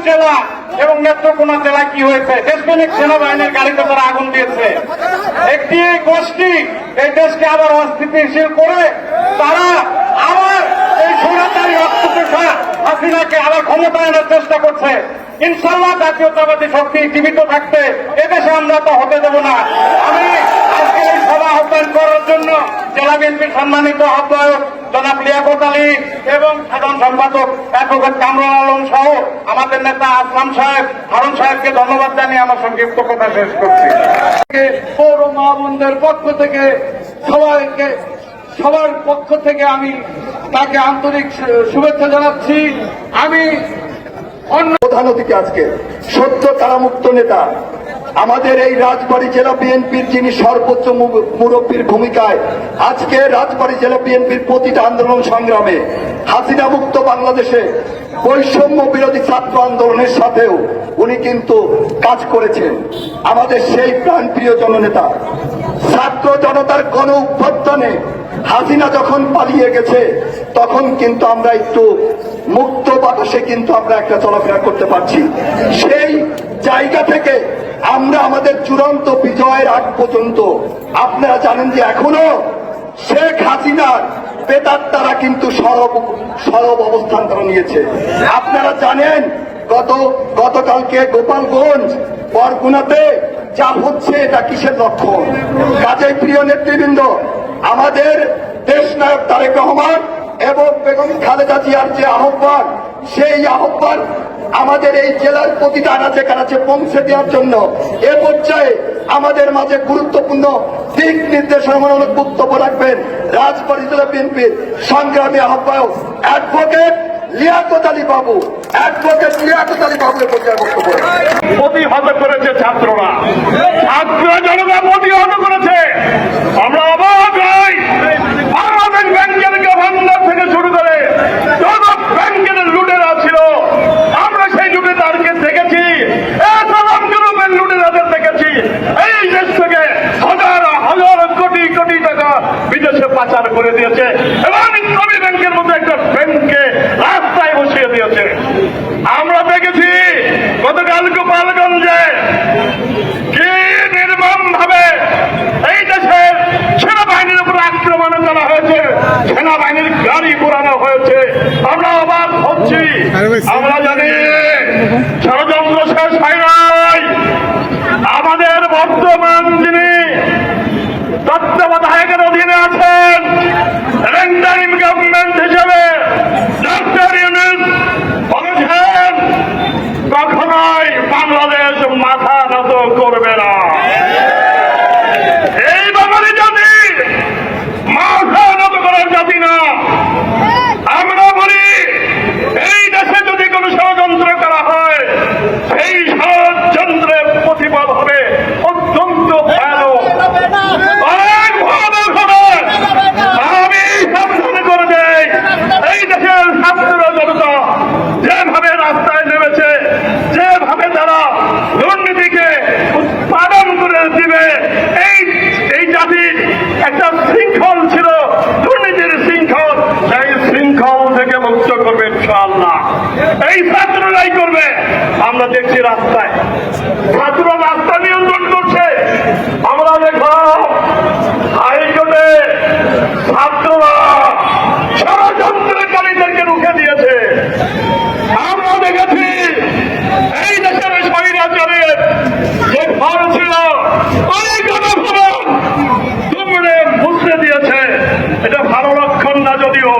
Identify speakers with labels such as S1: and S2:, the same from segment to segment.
S1: জেলা এবং নেত্রকোনা জেলায় কি হয়েছে? দেশপ্রেমিক সেনাবাহিনীর গাড়িতে তারা আগুন দিয়েছে। একটি গোষ্ঠী এই দেশকে আবার অস্থিতিশীল করে তারা আবার এই স্বৈরাচারী রক্তচোষা হাসিনাকে আবার ক্ষমতায় আনার চেষ্টা করছে। ইনশাল্লাহ জাতীয়তাবাদী শক্তি জীবিত থাকতে এদেশে আমরা তো হতে দেব না। আমি আজকের এই সভা আহ্বান করার জন্য জেলা বিএনপির সম্মানিত আহ্বায়ক জনাব লিয়াকত আলী এবং সাধারণ সম্পাদক অ্যাডভোকেট কামরুল আলম সহ আমাদের নেতা আসলাম সাহেব, হারুন সাহেবকে ধন্যবাদ জানিয়ে আমার সংক্ষিপ্ত কথা শেষ করছি। পৌর মহাবন্ধের পক্ষ থেকে সবার পক্ষ থেকে আমি তাকে আন্তরিক শুভেচ্ছা জানাচ্ছি। আমি
S2: প্রধান অতিথি আজকে সত্য কারামুক্ত নেতা আমাদের এই রাজবাড়ী জেলা বিএনপির যিনি সর্বোচ্চ মুরব্বীর ভূমিকায় আজকে রাজবাড়ী জেলা বিএনপির প্রতিটা আন্দোলন সংগ্রামে হাসিনা মুক্ত বাংলাদেশে বৈষম্য বিরোধী ছাত্র আন্দোলনের সাথেও উনি কিন্তু কাজ করেছেন। আমাদের সেই প্রাণপ্রিয় জননেতা ছাত্র জনতার গণ অভ্যুত্থানে হাসিনা যখন পালিয়ে গেছে তখন কিন্তু আমরা একটু মুক্ত বাতাসে কিন্তু আমরা একটা চলাফেরা করতে পারছি। সেই জায়গা থেকে আমরা আমাদের চূড়ান্ত বিজয়ের আগ পর্যন্ত আপনারা জানেন যে এখনো শেখ হাসিনার প্রেতাত্মারা কিন্তু সরব অবস্থান তারা নিয়েছে। আপনারা জানেন গতকালকে গোপালগঞ্জ বরগুনাতে যা হচ্ছে এটা কিসের লক্ষণ? কাজেই প্রিয় নেতৃবৃন্দ, আমাদের দেশ নায়ক তারেক রহমান এবং বেগম খালেদা জিয়ার যে আহ্বান, সেই আহ্বান আমাদের এই জেলার প্রতিটা আনাচে কানাচে পৌঁছে দেওয়ার জন্য এ পর্যায়ে আমাদের মাঝে গুরুত্বপূর্ণ দিক নির্দেশনামূলক বক্তব্য রাখবেন রাজবাড়ী জেলা বিএনপির সংগ্রামী আহ্বায়ক অ্যাডভোকেট লিয়াকত আলী বাবু। অ্যাডভোকেট লিয়াকত আলী বাবুর পর্যায়ে বক্তব্য
S1: প্রতিহত করেছে ছাত্ররা, ছাত্র জনতা প্রতিহত করেছে। আমরা অবাক হই, বাংলাদেশ ব্যাংকের গভর্নর থেকে শুরু করে যত ব্যাংকের লুটেরা ছিল আমরা সেই লুটেরাদেরকে দেখেছি, গ্রুপের লুটেরাদের দেখেছি। এই দেশ থেকে হাজার হাজার কোটি কোটি টাকা বিদেশে পাচার করে দিয়েছে এবং ইসলামী ব্যাংকের মধ্যে একটা ব্যাংককে রাস্তায় বসিয়ে দিয়েছে। আমরা দেখেছি গতকাল গোপালগঞ্জে কি নির্মম ভাবে এই দেশের সেনাবাহিনীর উপর আক্রমণ করা হয়েছে, সেনাবাহিনীর গাড়ি পোড়ানো হয়েছে। আমরা অবাক হচ্ছি। আমরা জানি ষড়যন্ত্র শেষ হয় নাই। আমাদের বর্তমান যিনি তত্ত্বাবধায়কের অধীনে আছেন ইন্টারিম গভর্নমেন্ট হিসেবে ডক্টর ইউনূস বলেছেন কখনোই বাংলাদেশ মাথা নত করবে না। এই বাঙালি জাতি মাথা নত করার জাতি না। আমরা বলি এই দেশে যদি কোন ষড়যন্ত্র করা হয় সেই ষড়যন্ত্রের প্রতিফল হবে অত্যন্ত ভয়ানক, অনেক ভয়ানক হবে। আমি সাবধান করে দেই, এই দেশের ছাত্র জনতা যেভাবে রাস্তায় নেমেছে, যেভাবে তারা দুর্নীতিকে উৎপাদন করে দিবে, এই জাতির একটা শৃঙ্খল ছিল, দুর্নীতির শৃঙ্খল, সেই শৃঙ্খল থেকে মুক্ত করবে ইনশাআল্লাহ। এই ছাত্ররাই করবে। আমরা দেখছি রাস্তায় ছাত্র রাস্তা নিয়ন্ত্রণ করছে। আমরা দেখলাম হাইকোর্টে ছাত্ররা ষড়যন্ত্রকারীদেরকে রুখে দিয়েছে। আমরা দেখেছি এই দেশের স্বৈরাচারের যে ঘর ছিল ওই গণভবন তুমড়ে মুছড়ে দিয়েছে। এটা ভালো লক্ষণ না যদিও,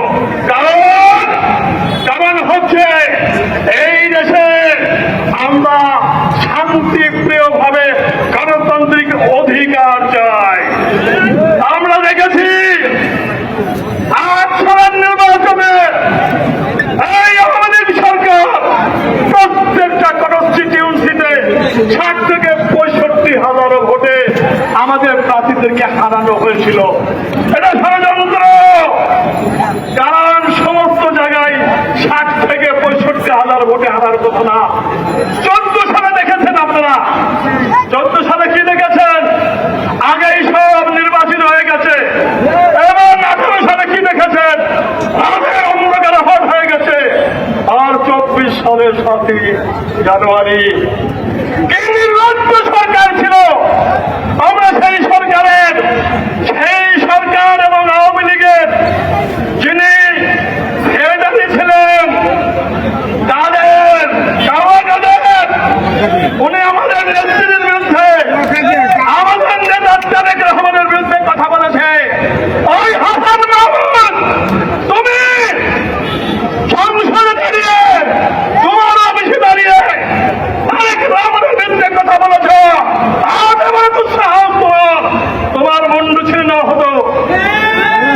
S1: কারণ হচ্ছে এই দেশে আমরা শান্তিপ্রিয় ভাবে গণতান্ত্রিক অধিকার চাই। আমরা দেখেছি আজকের নির্বাচনে এই আমাদের সরকার প্রত্যেকটা কনস্টিটিউন্সিতে ৬০ থেকে ৬৫,০০০ ভোটে আমাদের প্রার্থীদেরকে হারানো হয়েছিল। এটা ষড়যন্ত্র। কারণ সমস্ত জায়গায় ৬০ থেকে ৬৫,০০০ ভোটে হারার কথা না। ১৪ সালে দেখেছেন আপনারা, ১৪ সালে কি দেখেছেন? আগেই সব নির্বাচিত হয়ে গেছে। এবং ১৮ সালে কি দেখেছেন? অন্ধকার ভোট হয়ে গেছে। আর ২৪ সালের 7ই জানুয়ারি কি নির্লজ্জ সরকার ছিল। আমরা সেই সরকার এবং আওয়ামী লীগের যিনি সেক্রেটারি ছিলেন তাদের কাওয়াকাদের উনি আমাদের নেত্রীর বিরুদ্ধে আমাদের নেতা তারেক রহমানের বিরুদ্ধে কথা বলেছে। ওই হাসান মাহমুদ তুমি সংসদে দাঁড়িয়ে তোমার অফিসে দাঁড়িয়ে তারেক রহমানের বিরুদ্ধে কথা বলেছ। আজ আমার দুঃসাহস তোমার মুন্ডু ছিন্ন হতো।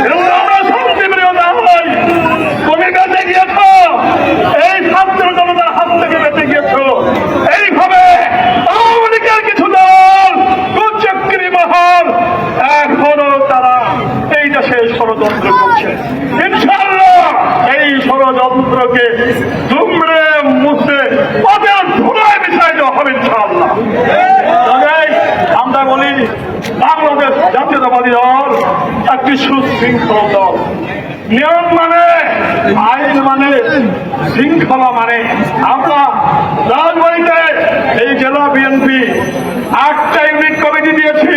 S1: কিন্তু আমরা শান্তিপ্রিয় নই। তুমি বেঁচে গিয়েছ, এই ছাত্র জনতার হাত থেকে বেঁচে গিয়েছ। এইভাবে আওয়ামী লীগের কিছু দল কুচক্রী মহল এখনো তারা এই দেশে ষড়যন্ত্র করছে। ইনশাআল্লাহ এই ষড়যন্ত্রকে দুমড়ে মুছে ওদের ধুলায় মিশাই দেওয়া হবে ইনশাআল্লাহ। তবেই আমরা বলি বাংলাদেশ জাতীয়তাবাদী দল একটি সুশৃঙ্খল দল। নিয়ম মানে, আইন মানে, শৃঙ্খলা মানে। আমরা রাজবাড়িতে এই জেলা বিএনপি 8টা ইউনিট কমিটি দিয়েছি।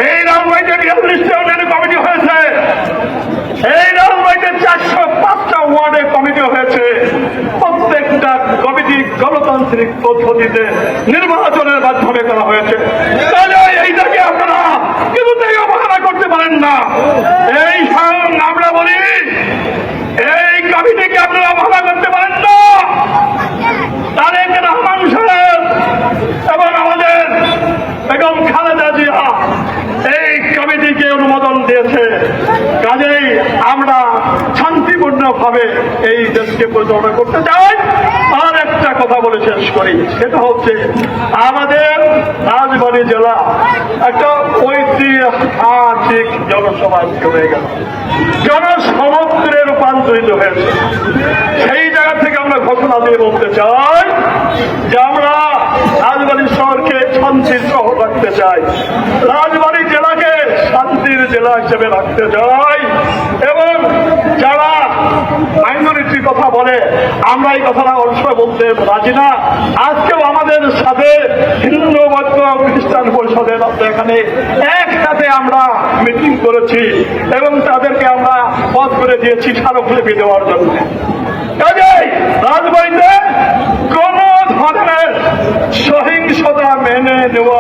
S1: এই রাজবাড়িতে 42টা ইউনিট কমিটি হয়েছে। এই রাজবাড়িতে 405টা ওয়ার্ডে কমিটি হয়েছে। প্রত্যেকটা কমিটি গণতান্ত্রিক পদ্ধতিতে নির্বাচনের মাধ্যমে করা হয়েছে। তাহলে এইটাকে আপনারা কিছুতেই অবহেলা করতে পারেন না। এই আমরা বলি এই কমিটিকে আপনারা অবহেলা করতে পারেন না। তারেক রহমান সাহেব এবং আমাদের বেগম খালেদা জিয়া এই কমিটিকে অনুমোদন দিয়েছে। কাজেই আমরা শান্তিপূর্ণভাবে এই দেশকে পরিচালনা করতে চাই। আর একটা কথা বলে শেষ করি, সেটা হচ্ছে আমাদের রাজবাড়ী জেলা একটা ঐতিহাসিক জনসমাজ হয়ে গেল, জনসমুদ্রে রূপান্তরিত হয়েছে। সেই জায়গা থেকে আমরা ঘোষণা দিয়ে বলতে চাই যে আমরা রাজবাড়ী শহরকে শান্তির শহর রাখতে চাই, রাজবাড়ী জেলাকে শান্তির জেলা হিসেবে রাখতে চাই। এবং যারা মাইনরিটির কথা বলে আমরা এই কথাটা অবশ্যই বলতে রাজি না। আজকেও আমাদের সাথে হিন্দু বৌদ্ধ খ্রিস্টান পরিষদের এখানে একসাথে আমরা মিটিং করেছি এবং তাদেরকে আমরা পথ করে দিয়েছি স্মারকলিপি দেওয়ার জন্য। কাজেই রাজবাড়িতে কোন ধরনের সহিংসতা মেনে নেওয়া